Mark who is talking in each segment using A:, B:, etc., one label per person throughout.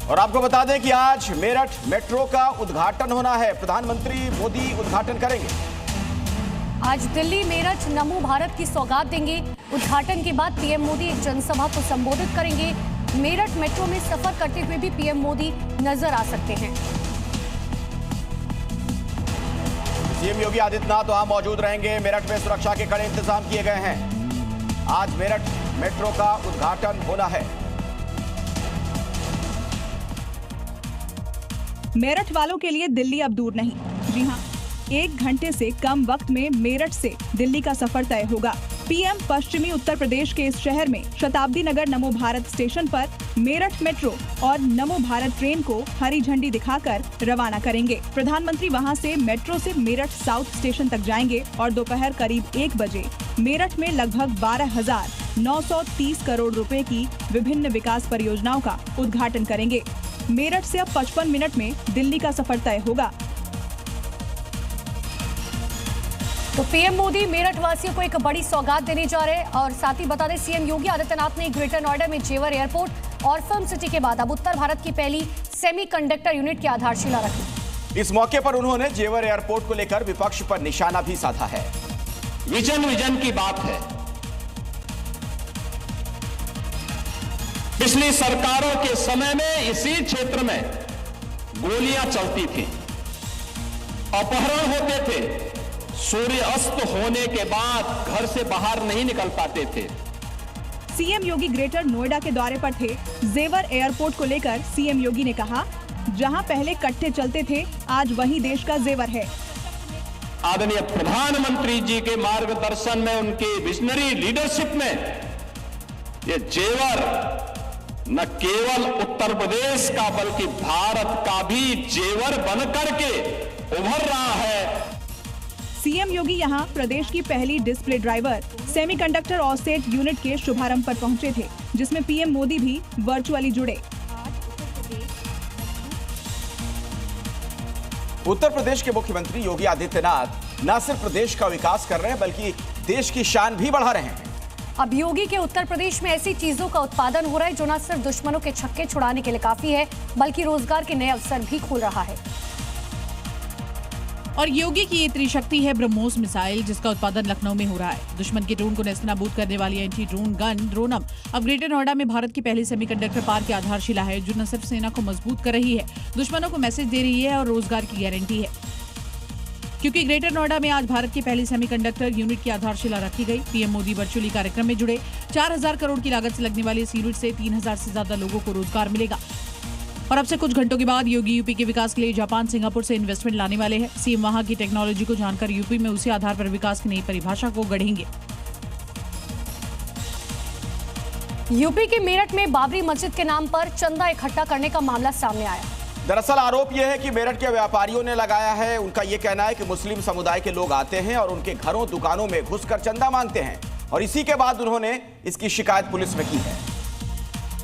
A: और आपको बता दें कि आज मेरठ मेट्रो का उद्घाटन होना है। प्रधानमंत्री मोदी उद्घाटन करेंगे।
B: आज दिल्ली मेरठ नमो भारत की सौगात देंगे। उद्घाटन के बाद पीएम मोदी एक जनसभा को संबोधित करेंगे। मेरठ मेट्रो में सफर करते हुए भी पीएम मोदी नजर आ सकते हैं।
A: सीएम योगी आदित्यनाथ वहां मौजूद रहेंगे। मेरठ में सुरक्षा के कड़े इंतजाम किए गए हैं। आज मेरठ मेट्रो का उद्घाटन होना है।
C: मेरठ वालों के लिए दिल्ली अब दूर नहीं। जी हाँ, 1 घंटे से कम वक्त में मेरठ से दिल्ली का सफर तय होगा। पीएम पश्चिमी उत्तर प्रदेश के इस शहर में शताब्दी नगर नमो भारत स्टेशन पर मेरठ मेट्रो और नमो भारत ट्रेन को हरी झंडी दिखाकर रवाना करेंगे। प्रधानमंत्री वहां से मेट्रो से मेरठ साउथ स्टेशन तक जाएंगे और दोपहर करीब 1 बजे मेरठ में लगभग 12,930 करोड़ रुपए की विभिन्न विकास परियोजनाओं का उद्घाटन करेंगे। मेरठ से अब 55 मिनट में दिल्ली का सफर तय होगा।
B: तो पीएम मोदी मेरठ वासियों को एक बड़ी सौगात देने जा रहे हैं। और साथ ही बता दें, सीएम योगी आदित्यनाथ ने ग्रेटर नोएडा में जेवर एयरपोर्ट और फिल्म सिटी के बाद अब उत्तर भारत की पहली सेमीकंडक्टर यूनिट की आधारशिला रखी।
A: इस मौके पर उन्होंने जेवर एयरपोर्ट को लेकर विपक्ष पर निशाना भी साधा है।
D: विजन की बात है। पिछली सरकारों के समय में इसी क्षेत्र में गोलियां चलती थी, अपहरण होते थे, सूर्य अस्त होने के बाद घर से बाहर नहीं निकल पाते थे।
C: सीएम योगी ग्रेटर नोएडा के दौरे पर थे। जेवर एयरपोर्ट को लेकर सीएम योगी ने कहा, जहां पहले कट्टे चलते थे, आज वही देश का जेवर है।
D: आदरणीय प्रधानमंत्री जी के मार्गदर्शन में, उनकी विजनरी लीडरशिप में ये जेवर न केवल उत्तर प्रदेश का बल्कि भारत का भी जेवर बनकर के उभर रहा है।
C: सीएम योगी यहां प्रदेश की पहली display driver semiconductor offset unit के शुभारंभ पर पहुंचे थे, जिसमें पीएम मोदी भी वर्चुअली जुड़े।
A: उत्तर प्रदेश के मुख्यमंत्री योगी आदित्यनाथ न सिर्फ प्रदेश का विकास कर रहे हैं बल्कि देश की शान भी बढ़ा रहे हैं।
B: अब योगी के उत्तर प्रदेश में ऐसी चीजों का उत्पादन हो रहा है जो न सिर्फ दुश्मनों के छक्के छुड़ाने के लिए काफी है, बल्कि रोजगार के नए अवसर भी खोल रहा है।
E: और योगी की ये त्रिशक्ति है ब्रह्मोस मिसाइल, जिसका उत्पादन लखनऊ में हो रहा है। दुश्मन के ड्रोन को नेस्तनाबूद करने वाली एंटी ड्रोन गन ड्रोनम अब ग्रेटर नोएडा में भारत की पहली सेमीकंडक्टर पार्क की आधारशिला है, जो न सिर्फ सेना को मजबूत कर रही है, दुश्मनों को मैसेज दे रही है और रोजगार की गारंटी है। क्योंकि ग्रेटर नोएडा में आज भारत की पहली सेमीकंडक्टर यूनिट की आधारशिला रखी गई। पीएम मोदी वर्चुअली कार्यक्रम में जुड़े। 4,000 करोड़ की लागत से लगने वाली इस यूनिट से 3,000 से ज्यादा लोगों को रोजगार मिलेगा। और अब से कुछ घंटों के बाद योगी यूपी के विकास के लिए जापान, सिंगापुर से इन्वेस्टमेंट लाने वाले हैं। सीएम वहां की टेक्नोलॉजी को जानकर यूपी में उसी आधार पर विकास की नई परिभाषा को गढ़ेंगे।
B: यूपी के मेरठ में बाबरी मस्जिद के नाम पर चंदा इकट्ठा करने का मामला सामने आया।
A: दरअसल आरोप यह है कि मेरठ के व्यापारियों ने लगाया है। उनका यह कहना है कि मुस्लिम समुदाय के लोग आते हैं और उनके घरों दुकानों में घुसकर चंदा मांगते हैं, और इसी के बाद उन्होंने इसकी शिकायत पुलिस में की है।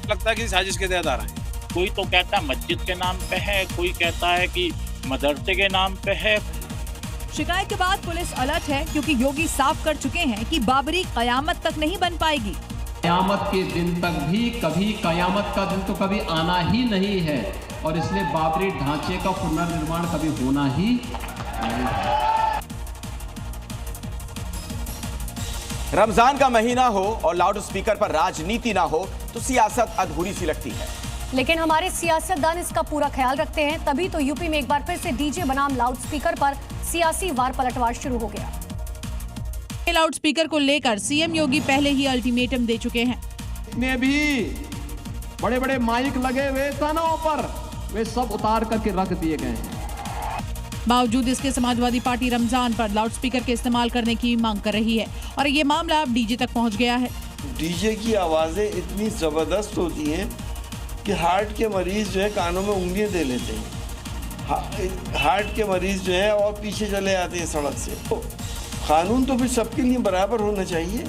F: लगता है कि साजिश के तहत आ रहे हैं।
G: कोई तो कहता है मस्जिद के नाम पे है, कोई कहता है कि मदरसे के नाम पे है।
C: शिकायत के बाद पुलिस अलर्ट है, क्योंकि योगी साफ कर चुके हैं कि बाबरी कयामत तक नहीं बन पाएगी।
H: कयामत के दिन तक भी कभी कयामत का दिन तो कभी आना ही नहीं है, और इसलिए बाबरी ढांचे का पुनर्निर्माण कभी होना ही नहीं है।
A: रमजान का महीना हो और लाउड स्पीकर पर राजनीति ना हो तो सियासत अधूरी सी लगती है।
B: लेकिन हमारे सियासतदान इसका पूरा ख्याल रखते हैं, तभी तो यूपी में एक बार फिर से डीजे बनाम लाउड स्पीकर पर सियासी वार पलटवार शुरू हो गया।
E: लाउड स्पीकर को लेकर सीएम योगी पहले ही अल्टीमेटम दे चुके हैं।
H: जितने भी बड़े बड़े माइक लगे हुए थानों पर, वे सब उतार करके रख दिए गए हैं।
E: बावजूद इसके समाजवादी पार्टी रमजान पर लाउड स्पीकर के इस्तेमाल करने की मांग कर रही है, और ये मामला अब डीजे तक पहुंच गया है।
I: डीजे की आवाजें इतनी जबरदस्त होती हैं कि हार्ट के मरीज जो है कानों में उंगलियां दे लेते हैं। हार्ट के मरीज जो है और पीछे चले आते हैं सड़क से। तो कानून तो फिर सबके लिए बराबर होना चाहिए।